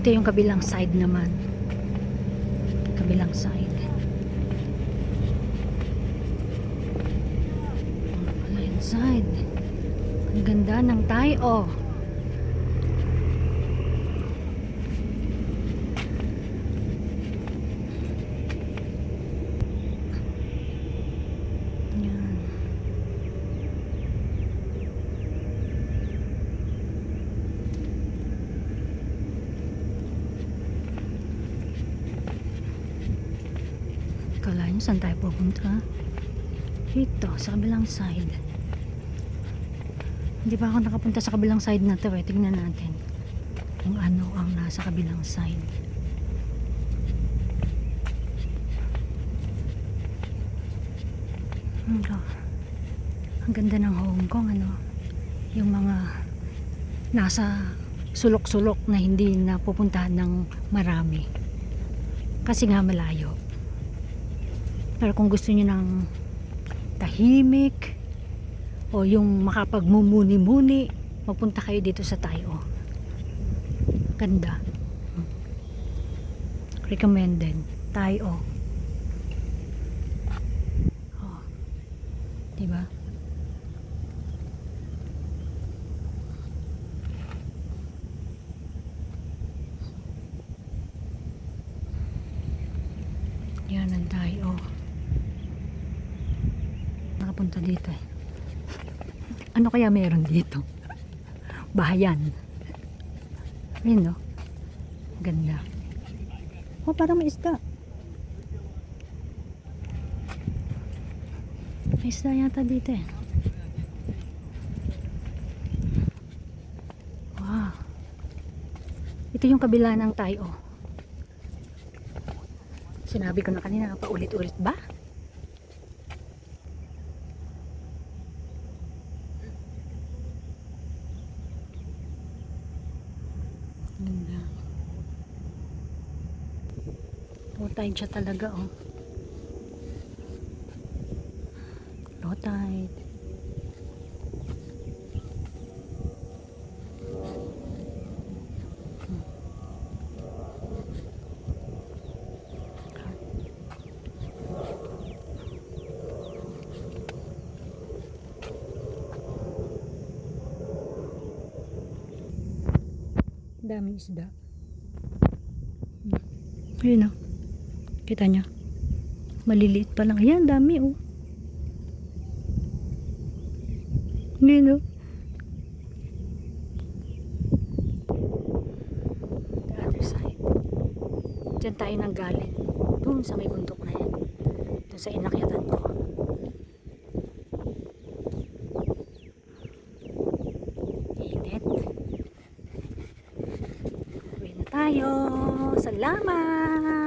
Ito yung kabilang side naman. Kabilang side. Kabilang side. Ang ganda ng tayo. Yan. Kala nyo saan tayo pupunta? Ito, sa kabilang side. Hindi pa ako nakapunta sa kabilang side na to eh. Tingnan natin kung ano ang nasa kabilang side. Ang ganda ng Hong Kong, ano? Yung mga nasa sulok-sulok na hindi napupuntahan ng marami. Kasi nga malayo. Pero kung gusto niyo ng tahimik o yung makapagmumuni-muni, magpunta kayo dito sa Tayo. Ganda. Recommended. Tayo. Oh. Diba? Yan ang Tayo. Nakapunta dito eh. Ano kaya meron dito? Bahayan. Ayun no? Ganda. Oh, parang may isda. May isda yata dito eh. Wow. Ito yung kabila ng Tayo. Sinabi ko na kanina, paulit-ulit ba? Ganda. Low tide siya talaga, oh. Low tide. Daming isda. Ayun oh. Kita nyo? Maliliit pa lang. Ayan, dami oh. Ayun oh. The other side. Diyan tayo nang galing. Doon sa may bundok na yan. Doon sa inakyatan ko. Init. Uwi na tayo. Salamat!